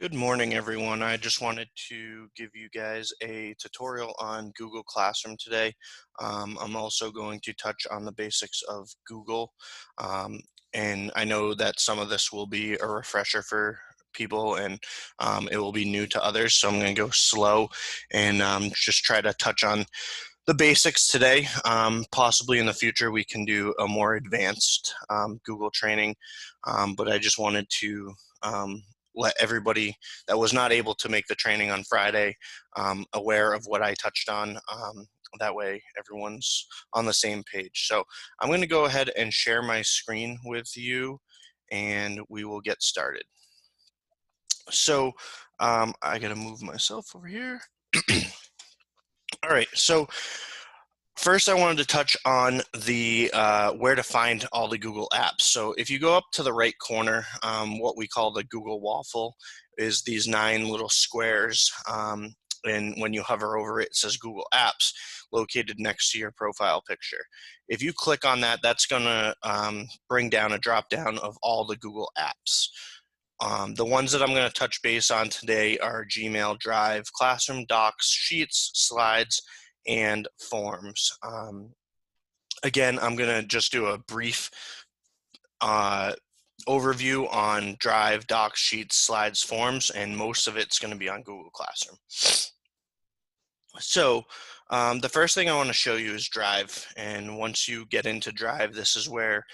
Good morning, everyone. I just wanted to give you guys a tutorial on Google Classroom today. I'm also going to touch on the basics of Google. Um, and I know that some of this will be a refresher for people and it will be new to others. So I'm going to go slow and just try to touch on the basics today. Possibly in the future, we can do a more advanced Google training. But I just wanted to let everybody that was not able to make the training on Friday aware of what I touched on. That way everyone's on the same page. So I'm going to go ahead and share my screen with you and we will get started. So I got to move myself over here. All right, so first, I wanted to touch on the where to find all the Google apps. So if you go up to the right corner, what we call the Google waffle is these 9 little squares. And when you hover over it, it says Google Apps located next to your profile picture. If you click on that, that's going to bring down a drop down of all the Google apps. The ones that I'm going to touch base on today are Gmail, Drive, Classroom, Docs, Sheets, Slides, and Forms. Again, I'm going to just do a brief overview on Drive, Docs, Sheets, Slides, Forms, and most of it's going to be on Google Classroom. So the first thing I want to show you is Drive, and once you get into Drive, this is where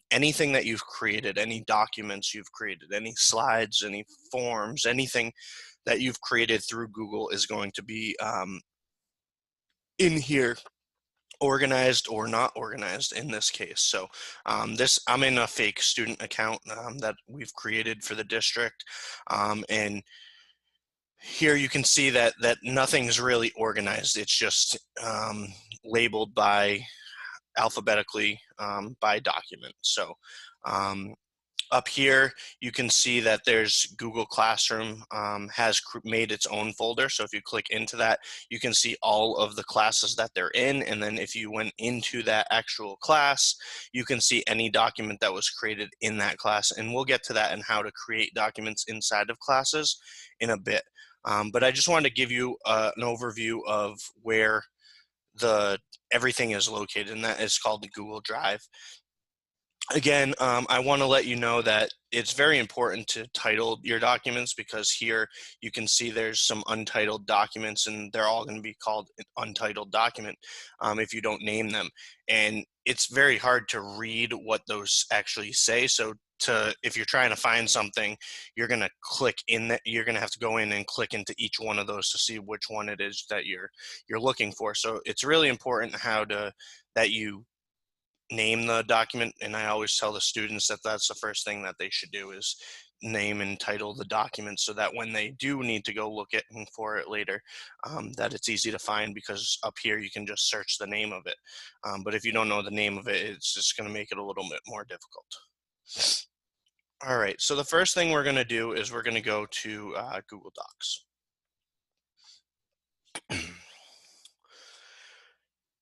anything that you've created, any documents you've created, any slides, any forms, anything that you've created through Google is going to be in here, organized or not organized in this case. So I'm in a fake student account that we've created for the district, and here you can see that nothing's really organized. It's just labeled by alphabetically by document. So up here, you can see that there's Google Classroom has made its own folder. So if you click into that, you can see all of the classes that they're in. And then if you went into that actual class, you can see any document that was created in that class. And we'll get to that and how to create documents inside of classes in a bit. But I just wanted to give you an overview of where everything is located, and that is called the Google Drive. Again, I want to let you know that it's very important to title your documents, because here you can see there's some untitled documents and they're all going to be called an untitled document if you don't name them. And it's very hard to read what those actually say. So if you're trying to find something, you're going to click in that. You're going to have to go in and click into each one of those to see which one it is that you're looking for. So it's really important that you name the document, and I always tell the students that that's the first thing that they should do is name and title the document, so that when they do need to go look for it later, that it's easy to find, because up here you can just search the name of it. But if you don't know the name of it, it's just going to make it a little bit more difficult. All right, so the first thing we're going to do is we're going to go to Google Docs.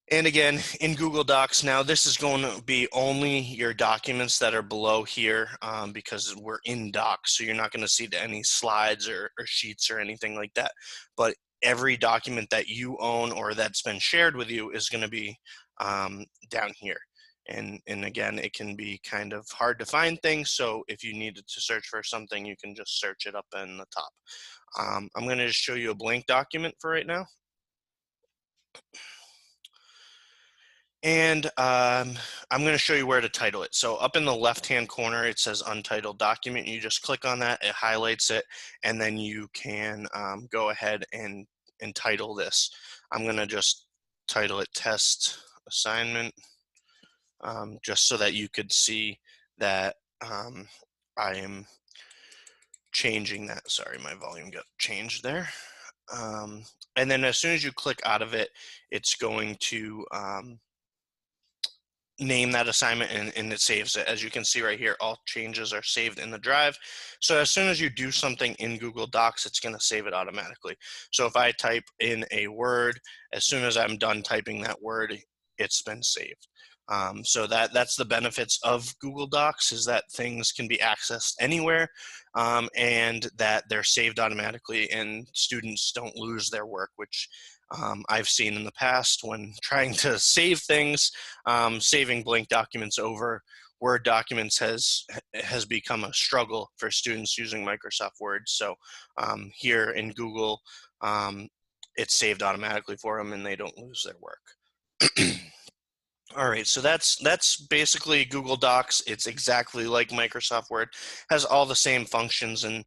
And again, in Google Docs, now this is going to be only your documents that are below here, because we're in Docs, so you're not going to see any slides or sheets or anything like that. But every document that you own or that's been shared with you is going to be down here. And again, it can be kind of hard to find things, so if you needed to search for something, you can just search it up in the top. I'm going to just show you a blank document for right now. And I'm going to show you where to title it. So up in the left-hand corner, it says Untitled Document. You just click on that, it highlights it, and then you can go ahead and title this. I'm going to just title it Test Assignment, just so that you could see that I am changing that. Sorry, my volume got changed there. And then as soon as you click out of it, it's going to name that assignment, and it saves it. As you can see right here, all changes are saved in the drive. So as soon as you do something in Google Docs, it's going to save it automatically. So if I type in a word, as soon as I'm done typing that word, it's been saved. So that's the benefits of Google Docs, is that things can be accessed anywhere, and that they're saved automatically and students don't lose their work, which I've seen in the past when trying to save things. Saving blank documents over Word documents has become a struggle for students using Microsoft Word. So here in Google, it's saved automatically for them and they don't lose their work. All right, so that's basically Google Docs. It's exactly like Microsoft Word, has all the same functions and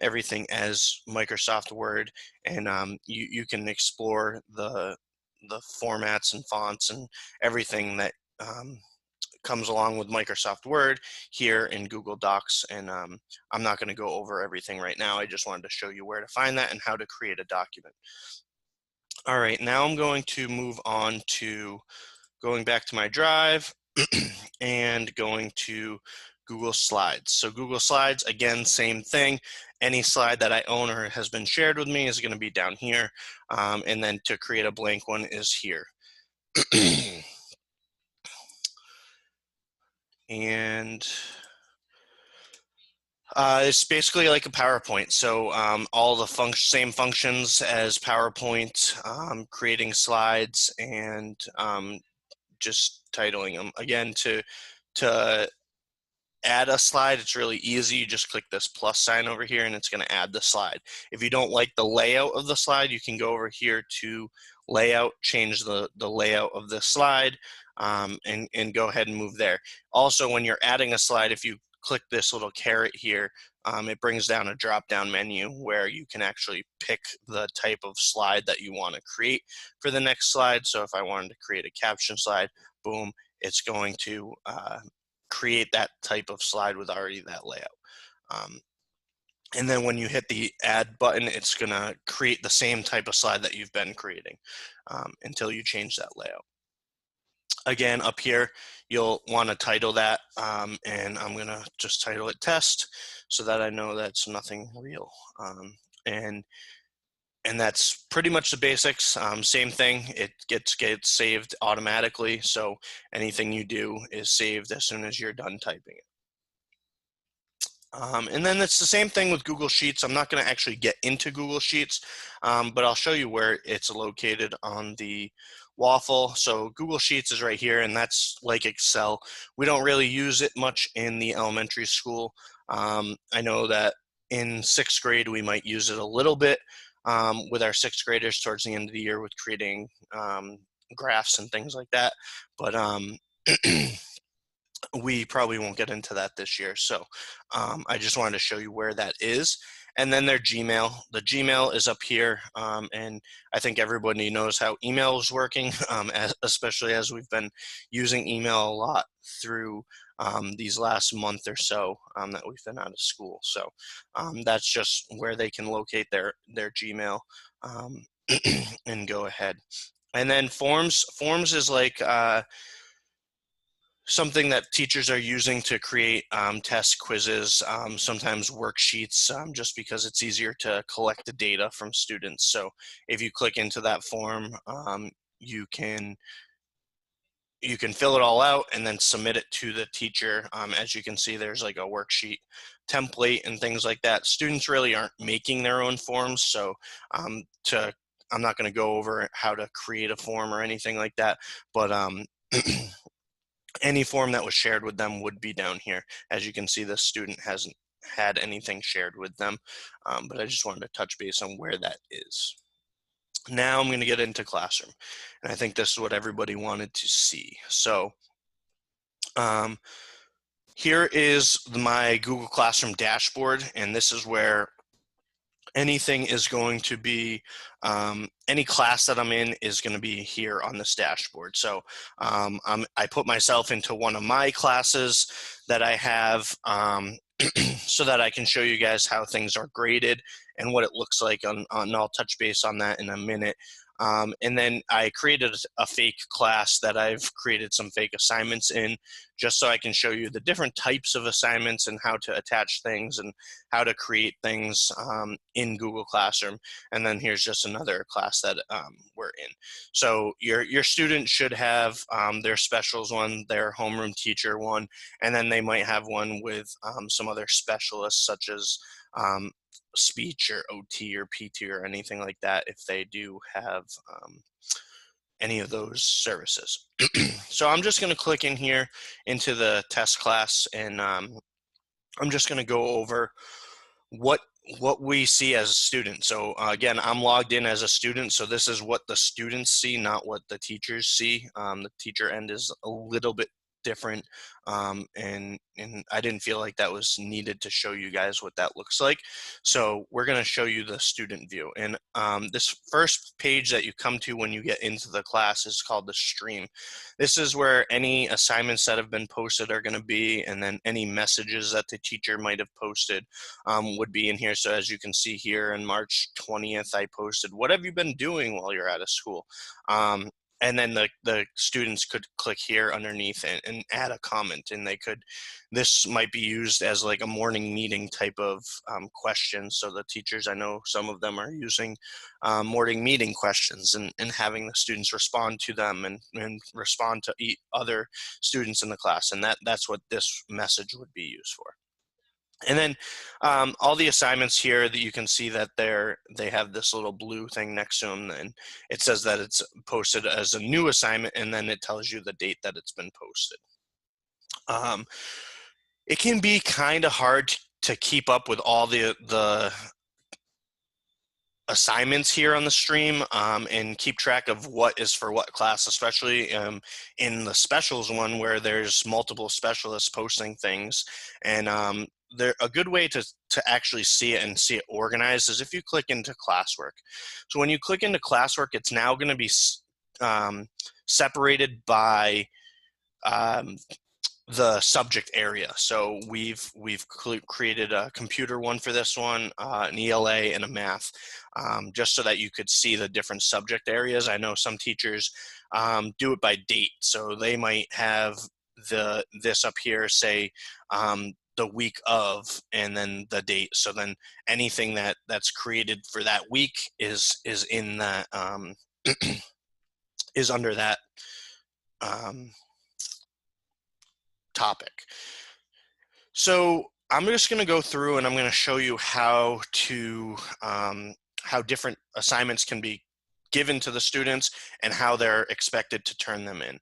everything as Microsoft Word, and you can explore the formats and fonts and everything that comes along with Microsoft Word here in Google Docs. And I'm not going to go over everything right now. I just wanted to show you where to find that and how to create a document. All right, now I'm going to move on to going back to my Drive and going to Google Slides. So Google Slides, again, same thing. Any slide that I own or has been shared with me is going to be down here. And then to create a blank one is here. And it's basically like a PowerPoint. So all the same functions as PowerPoint, creating slides and just titling them. Again, to add a slide, it's really easy. You just click this plus sign over here and it's going to add the slide. If you don't like the layout of the slide, you can go over here to layout, change the layout of the slide, and go ahead and move there. Also, when you're adding a slide, if you click this little caret here, it brings down a drop-down menu where you can actually pick the type of slide that you want to create for the next slide. So if I wanted to create a caption slide, boom, it's going to create that type of slide with already that layout. And then when you hit the add button, it's going to create the same type of slide that you've been creating until you change that layout. Again, up here, you'll want to title that, and I'm going to just title it test so that I know that's nothing real. And that's pretty much the basics. Same thing, it gets saved automatically, so anything you do is saved as soon as you're done typing it. And then it's the same thing with Google Sheets. I'm not going to actually get into Google Sheets, but I'll show you where it's located on the waffle. So Google Sheets is right here, and that's like Excel. We don't really use it much in the elementary school. I know that in 6th grade, we might use it a little bit with our 6th graders towards the end of the year with creating graphs and things like that. But we probably won't get into that this year. So I just wanted to show you where that is. And then their Gmail. The Gmail is up here. And I think everybody knows how email is working, especially as we've been using email a lot through these last month or so that we've been out of school. So that's just where they can locate their Gmail and go ahead. And then Forms. Forms is like something that teachers are using to create test quizzes, sometimes worksheets, just because it's easier to collect the data from students. So if you click into that form, you can fill it all out and then submit it to the teacher. As you can see, there's like a worksheet template and things like that. Students really aren't making their own forms, so I'm not going to go over how to create a form or anything like that, but any form that was shared with them would be down here. As you can see, the student hasn't had anything shared with them, but I just wanted to touch base on where that is. Now I'm going to get into Classroom, and I think this is what everybody wanted to see. So here is my Google Classroom dashboard, and this is where anything is going to be, any class that I'm in is going to be here on this dashboard. So I put myself into one of my classes that I have so that I can show you guys how things are graded and what it looks like and I'll touch base on that in a minute. And then I created a fake class that I've created some fake assignments in, just so I can show you the different types of assignments and how to attach things and how to create things in Google Classroom. And then here's just another class that we're in. So your student should have their specials one, their homeroom teacher one, and then they might have one with some other specialists such as speech or OT or PT or anything like that if they do have any of those services. So I'm just going to click in here into the test class, and I'm just going to go over what we see as a student. So again, I'm logged in as a student, so this is what the students see, not what the teachers see. The teacher end is a little bit different, and I didn't feel like that was needed to show you guys what that looks like. So we're going to show you the student view, and this first page that you come to when you get into the class is called the stream. This is where any assignments that have been posted are going to be, and then any messages that the teacher might have posted would be in here. So as you can see here, on March 20th, I posted, "What have you been doing while you're out of school?" And then the students could click here underneath and add a comment, and this might be used as like a morning meeting type of question. So the teachers, I know some of them are using morning meeting questions and having the students respond to them and respond to other students in the class. And that's what this message would be used for. And then all the assignments here that you can see that they have this little blue thing next to them, and it says that it's posted as a new assignment, and then it tells you the date that it's been posted. It can be kind of hard to keep up with all the assignments here on the stream and keep track of what is for what class, especially in the specials one where there's multiple specialists posting things. And a good way to actually see it and see it organized is if you click into classwork. So when you click into classwork, it's now going to be separated by the subject area. So we've created a computer one for this one, an ELA, and a math, just so that you could see the different subject areas. I know some teachers do it by date, so they might have this up here say the week of, and then the date. So then anything that's created for that week is in that is under that topic. So I'm just going to go through and I'm going to show you how different assignments can be given to the students and how they're expected to turn them in.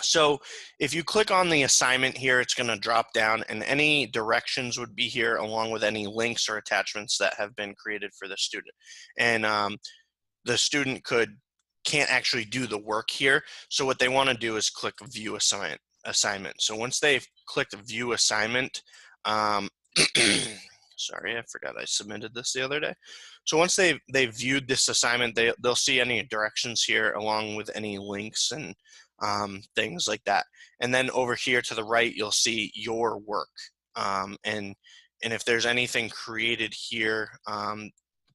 So if you click on the assignment here, it's going to drop down, and any directions would be here along with any links or attachments that have been created for the student. And the student can't actually do the work here. So what they want to do is click view assignment. So once they've clicked view assignment, sorry, I forgot I submitted this the other day. So once they've viewed this assignment, they'll see any directions here along with any links and things like that. And then over here to the right, you'll see your work. And if there's anything created here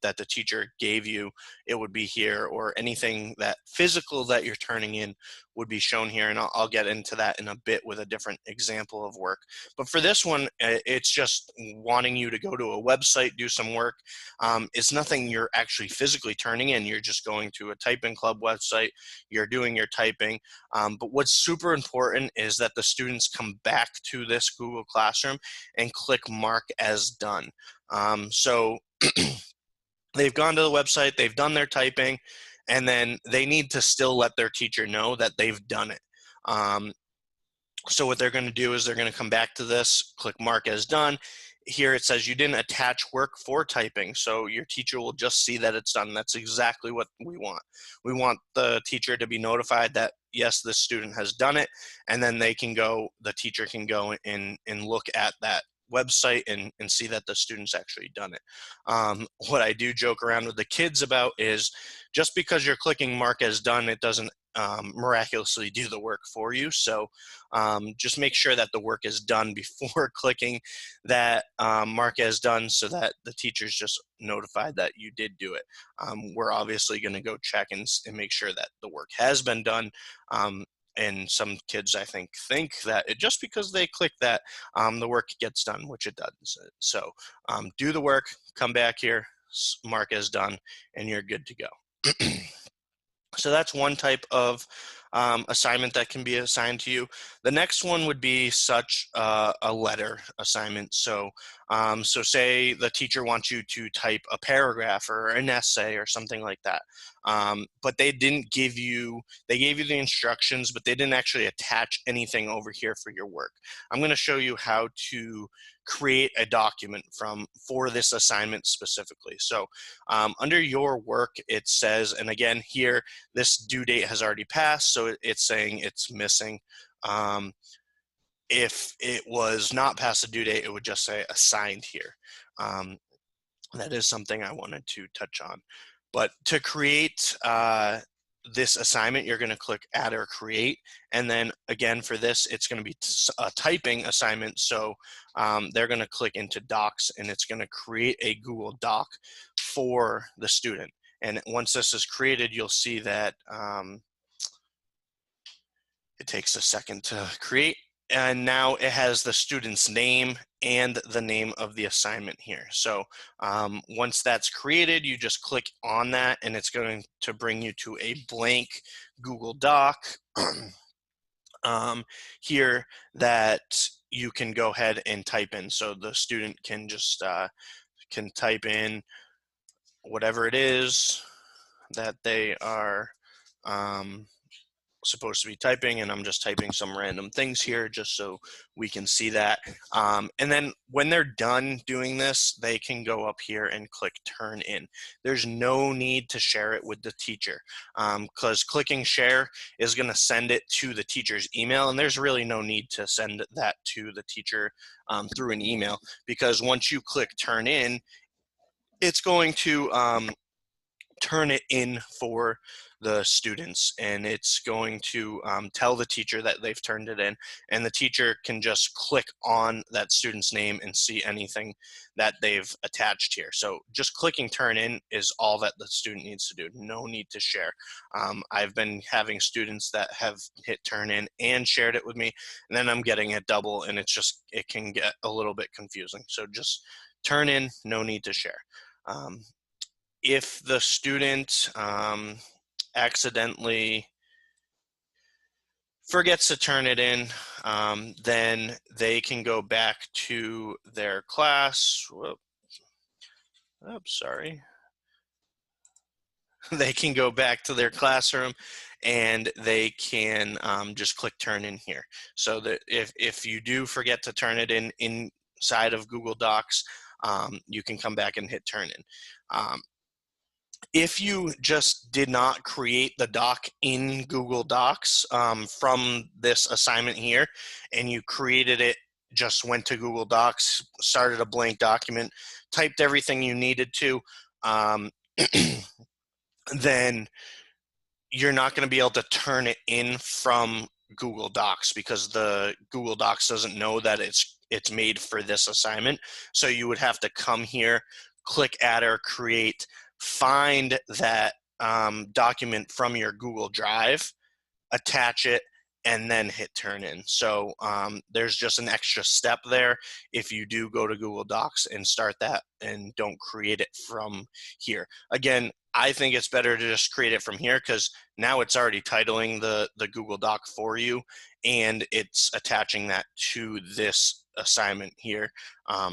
that the teacher gave you, it would be here, or anything that physical that you're turning in would be shown here. And I'll get into that in a bit with a different example of work. But for this one, it's just wanting you to go to a website, do some work. It's nothing you're actually physically turning in. You're just going to a typing club website, you're doing your typing. But what's super important is that the students come back to this Google Classroom and click mark as done. So they've gone to the website, they've done their typing, and then they need to still let their teacher know that they've done it. So what they're going to do is they're going to come back to this, click mark as done. Here it says you didn't attach work for typing, so your teacher will just see that it's done. That's exactly what we want. We want the teacher to be notified that, yes, this student has done it, and then the teacher can go and look at that website and see that the student's actually done it. What I do joke around with the kids about is just because you're clicking mark as done, it doesn't miraculously do the work for you. So just make sure that the work is done before clicking that mark as done, so that the teacher's just notified that you did do it. We're obviously going to go check and make sure that the work has been done. And some kids, I think that just because they click that, the work gets done, which it doesn't. So do the work, come back here, mark as done, and you're good to go. So that's one type of assignment that can be assigned to you. The next one would be such a letter assignment. So, so say the teacher wants you to type a paragraph or an essay or something like that, but they didn't give you, they gave you the instructions, but they didn't actually attach anything over here for your work. I'm going to show you how to create a document for this assignment specifically. So under your work, it says, and again here, this due date has already passed, so it's saying it's missing. If it was not past the due date, it would just say assigned here. That is something I wanted to touch on. But to create this assignment, you're going to click add or create. And then again, for this, it's going to be a typing assignment. So they're going to click into Docs, and it's going to create a Google Doc for the student. And once this is created, you'll see that it takes a second to create. And now it has the student's name and the name of the assignment here. So once that's created, you just click on that, and it's going to bring you to a blank Google Doc here that you can go ahead and type in. So the student can just can type in whatever it is that they are supposed to be typing, and I'm just typing some random things here just so we can see that. And then when they're done doing this, they can go up here and click turn in. There's no need to share it with the teacher, because clicking share is going to send it to the teacher's email, and there's really no need to send that to the teacher through an email, because once you click turn in, it's going to turn it in for the students, and it's going to tell the teacher that they've turned it in, and the teacher can just click on that student's name and see anything that they've attached here. So just clicking turn in is all that the student needs to do. No need to share. I've been having students that have hit turn in and shared it with me, and then I'm getting it double, and it can get a little bit confusing. So just turn in, no need to share. If the student accidentally forgets to turn it in, then they can go back to their class. Whoop. Oops, sorry. They can go back to their classroom, and they can just click turn in here. So that if you do forget to turn it in inside of Google Docs, you can come back and hit turn in. If you just did not create the doc in Google Docs from this assignment here, and you created it, just went to Google Docs, started a blank document, typed everything you needed to, then you're not going to be able to turn it in from Google Docs, because the Google Docs doesn't know that it's made for this assignment. So you would have to come here, click add or create, find that document from your Google Drive, attach it, and then hit turn in. So there's just an extra step there if you do go to Google Docs and start that and don't create it from here. Again, I think it's better to just create it from here, because now it's already titling the Google Doc for you, and it's attaching that to this assignment here.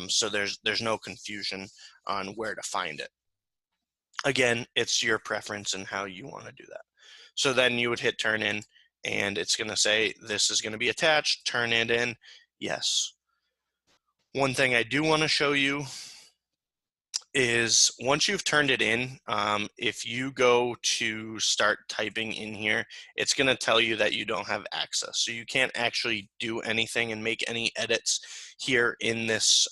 So there's no confusion on where to find it. Again, it's your preference and how you want to do that. So then you would hit turn in, and it's going to say this is going to be attached, turn it in, yes. One thing I do want to show you is once you've turned it in, if you go to start typing in here, it's going to tell you that you don't have access. So you can't actually do anything and make any edits here in this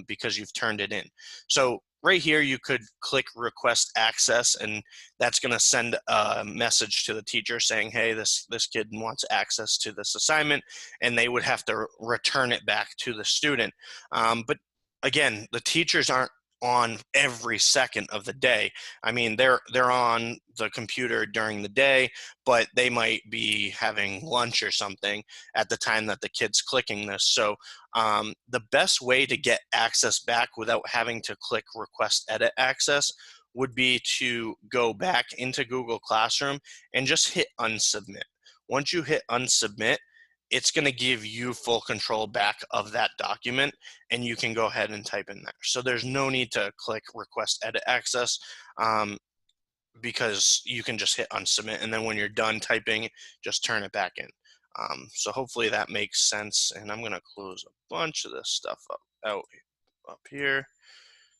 because you've turned it in. So right here, you could click request access, and that's going to send a message to the teacher saying, hey, this kid wants access to this assignment, and they would have to return it back to the student. But again, the teachers aren't on every second of the day. I mean, they're on the computer during the day, but they might be having lunch or something at the time that the kid's clicking this. So the best way to get access back without having to click request edit access would be to go back into Google Classroom and just hit unsubmit. Once you hit unsubmit, it's going to give you full control back of that document, and you can go ahead and type in there. So there's no need to click request edit access, because you can just hit unsubmit, and then when you're done typing, just turn it back in. So hopefully that makes sense, and I'm going to close a bunch of this stuff out here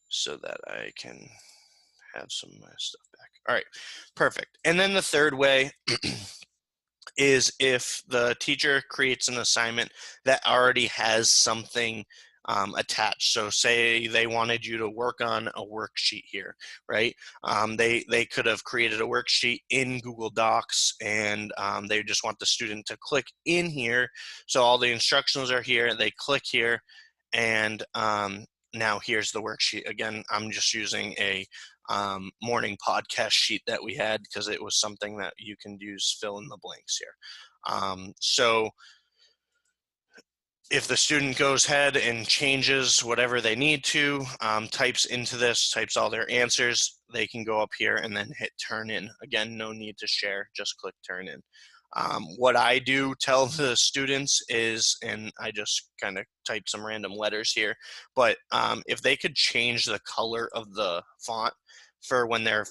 so that I can have some of my stuff back. All right, perfect. And then the third way is if the teacher creates an assignment that already has something attached. So say they wanted you to work on a worksheet here, right? They could have created a worksheet in Google Docs, and they just want the student to click in here. So all the instructions are here, they click here, and now here's the worksheet. Again, I'm just using a morning podcast sheet that we had because it was something that you can use fill in the blanks here. So if the student goes ahead and changes whatever they need to, types into this, types all their answers, they can go up here and then hit turn in. Again, no need to share, just click turn in. What I do tell the students is, and I just kind of type some random letters here, but if they could change the color of the font for when they're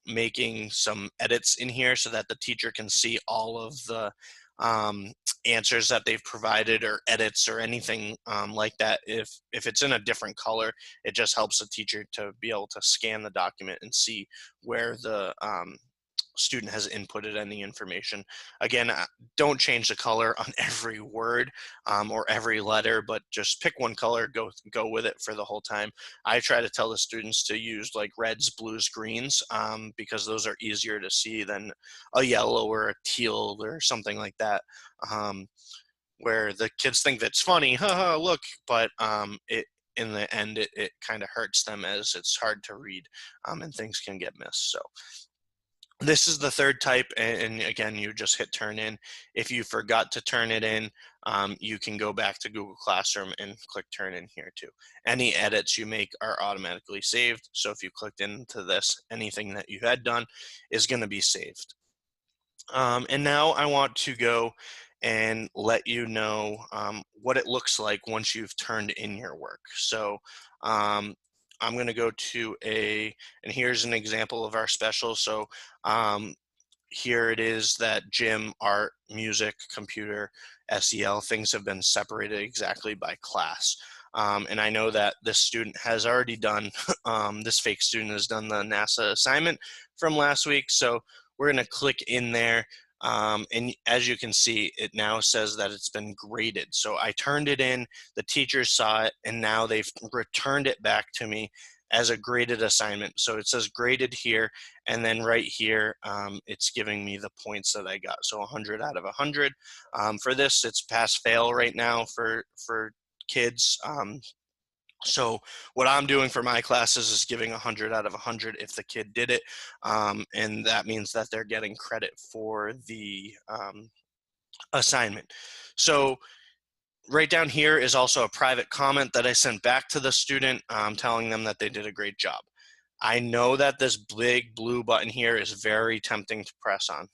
making some edits in here so that the teacher can see all of the answers that they've provided or edits or anything like that. If it's in a different color, it just helps the teacher to be able to scan the document and see where the student has inputted any information. Again, don't change the color on every word or every letter, but just pick one color, go with it for the whole time. I try to tell the students to use like reds, blues, greens, because those are easier to see than a yellow or a teal or something like that, where the kids think that's funny, haha, look, but in the end, it kind of hurts them as it's hard to read, and things can get missed. So this is the third type, and again, you just hit turn in. If you forgot to turn it in, you can go back to Google Classroom and click turn in here too. Any edits you make are automatically saved, so if you clicked into this, anything that you had done is going to be saved. And now I want to go and let you know what it looks like once you've turned in your work. So I'm going to go to and here's an example of our special. So here it is that gym, art, music, computer, SEL, things have been separated exactly by class. And I know that this student has already done, this fake student has done the NASA assignment from last week. So we're going to click in there. And as you can see, it now says that it's been graded. So I turned it in, the teachers saw it, and now they've returned it back to me as a graded assignment. So it says graded here, and then right here, it's giving me the points that I got. So 100 out of 100. For this, it's pass fail right now for kids. So what I'm doing for my classes is giving 100 out of 100 if the kid did it, and that means that they're getting credit for the assignment. So right down here is also a private comment that I sent back to the student, telling them that they did a great job. I know that this big blue button here is very tempting to press on,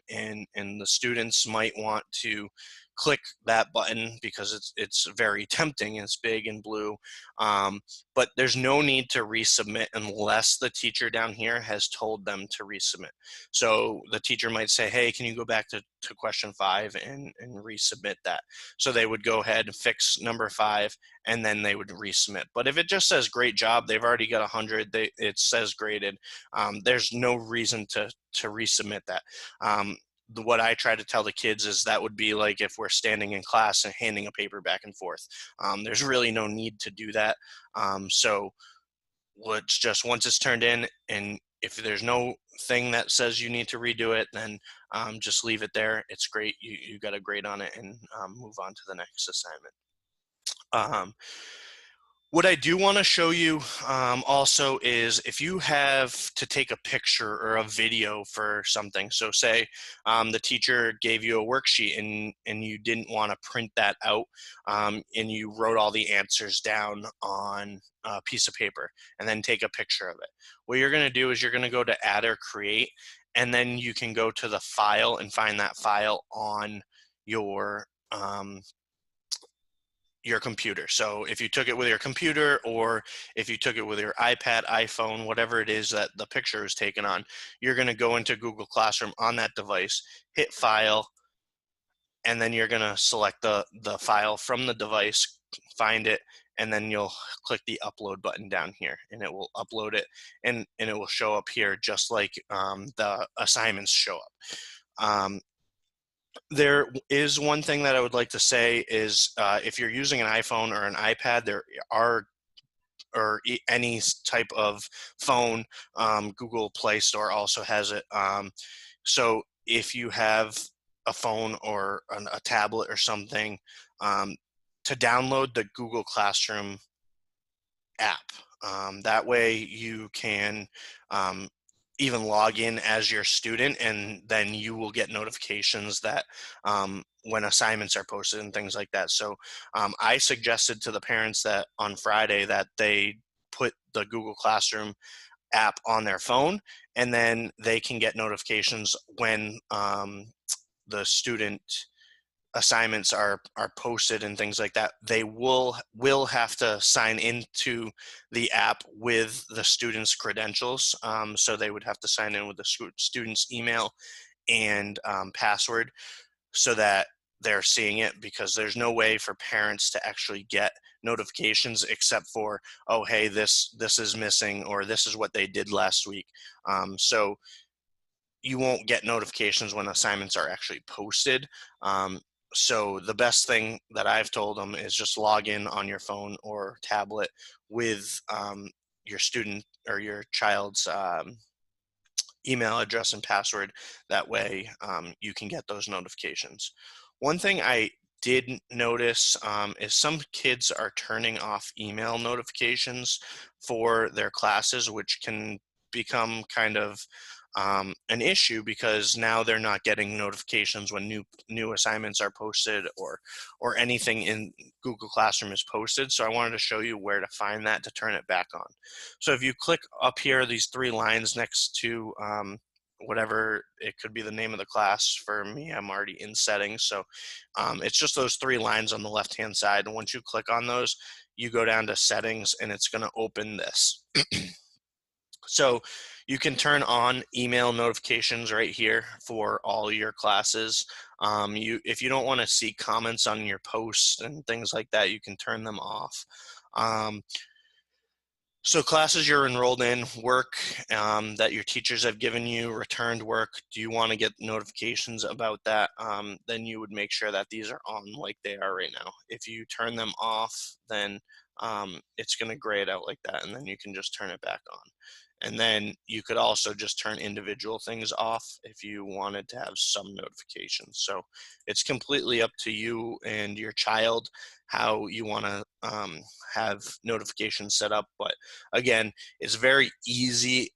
and the students might want to click that button because it's very tempting. It's big and blue, but there's no need to resubmit unless the teacher down here has told them to resubmit. So the teacher might say, hey, can you go back to question 5 and resubmit that? So they would go ahead and fix number 5, and then they would resubmit. But if it just says great job, they've already got 100, it says graded, there's no reason to resubmit that. What I try to tell the kids is that would be like if we're standing in class and handing a paper back and forth. There's really no need to do that. So let's just, once it's turned in, and if there's no thing that says you need to redo it, then just leave it there. It's great. You got a grade on it, and move on to the next assignment. Um, what I do want to show you also is if you have to take a picture or a video for something. So say the teacher gave you a worksheet and you didn't want to print that out, and you wrote all the answers down on a piece of paper and then take a picture of it. What you're going to do is you're going to go to add or create, and then you can go to the file and find that file on um, your computer. So if you took it with your computer, or if you took it with your iPad, iPhone, whatever it is that the picture is taken on, you're going to go into Google Classroom on that device, hit File, and then you're going to select the file from the device, find it, and then you'll click the upload button down here, and it will upload it, and it will show up here just like the assignments show up. There is one thing that I would like to say is if you're using an iPhone or an iPad, there are, or any type of phone, Google Play Store also has it. So if you have a phone or a tablet or something, to download the Google Classroom app. That way you can even log in as your student, and then you will get notifications that when assignments are posted and things like that. So I suggested to the parents that on Friday that they put the Google Classroom app on their phone, and then they can get notifications when the student assignments are posted and things like that. They will have to sign into the app with the student's credentials. So they would have to sign in with the student's email and password, so that they're seeing it, because there's no way for parents to actually get notifications except for, oh, hey, this is missing, or this is what they did last week. So you won't get notifications when assignments are actually posted. So the best thing that I've told them is just log in on your phone or tablet with your student or your child's email address and password. That way you can get those notifications. One thing I did notice is some kids are turning off email notifications for their classes, which can become kind of an issue, because now they're not getting notifications when new assignments are posted, or anything in Google Classroom is posted. So I wanted to show you where to find that to turn it back on. So if you click up here, these three lines next to whatever, it could be the name of the class. For me, I'm already in settings, so it's just those three lines on the left hand side, and once you click on those, you go down to settings, and it's going to open this. So you can turn on email notifications right here for all your classes. If you don't want to see comments on your posts and things like that, you can turn them off. So classes you're enrolled in, work that your teachers have given you, returned work, do you want to get notifications about that? Then you would make sure that these are on like they are right now. If you turn them off, then it's going to gray it out like that, and then you can just turn it back on. And then you could also just turn individual things off if you wanted to have some notifications. So it's completely up to you and your child how you want to have notifications set up. But again, it's very easy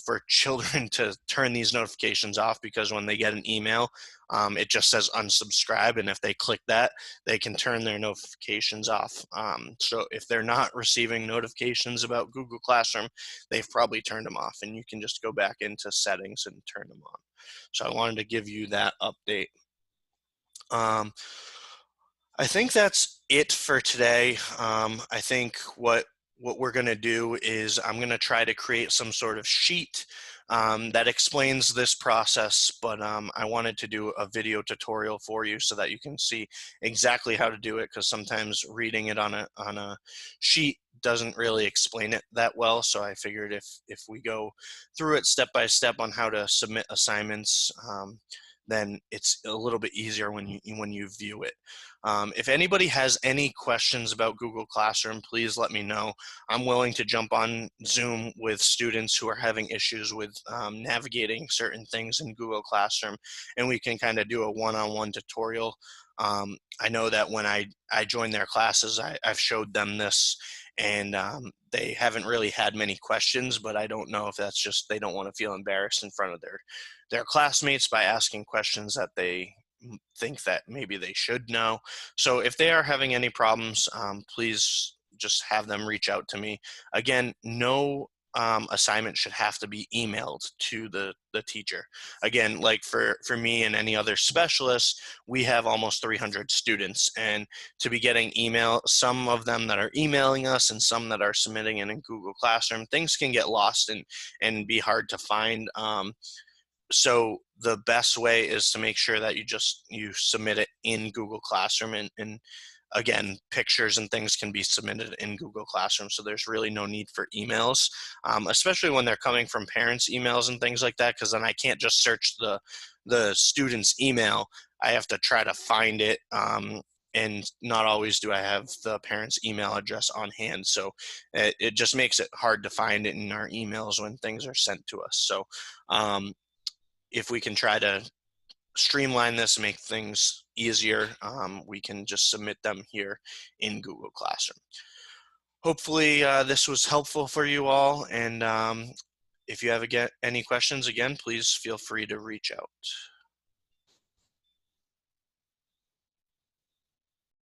for children to turn these notifications off, because when they get an email, it just says unsubscribe, and if they click that, they can turn their notifications off. So if they're not receiving notifications about Google Classroom, they've probably turned them off, and you can just go back into settings and turn them on. So I wanted to give you that update. I think that's it for today. I think what we're going to do is I'm going to try to create some sort of sheet that explains this process, but I wanted to do a video tutorial for you so that you can see exactly how to do it, because sometimes reading it on a sheet doesn't really explain it that well. So I figured if we go through it step by step on how to submit assignments, then it's a little bit easier when you view it. If anybody has any questions about Google Classroom, please let me know. I'm willing to jump on Zoom with students who are having issues with navigating certain things in Google Classroom, and we can kind of do a one-on-one tutorial. I know that when I joined their classes, I've showed them this, and they haven't really had many questions, but I don't know if that's just they don't want to feel embarrassed in front of their classmates by asking questions that they think that maybe they should know. So if they are having any problems, please just have them reach out to me. Again, no assignment should have to be emailed to the teacher. Again, like for me and any other specialist, we have almost 300 students, and to be getting email, some of them that are emailing us and some that are submitting it in Google Classroom, things can get lost and be hard to find. So the best way is to make sure that you submit it in Google Classroom, and again, pictures and things can be submitted in Google Classroom, so there's really no need for emails, especially when they're coming from parents' emails and things like that, because then I can't just search the student's email. I have to try to find it, and not always do I have the parent's email address on hand, so it just makes it hard to find it in our emails when things are sent to us. So if we can try to streamline this and make things easier, we can just submit them here in Google Classroom. Hopefully this was helpful for you all, and if you have any questions, again, please feel free to reach out.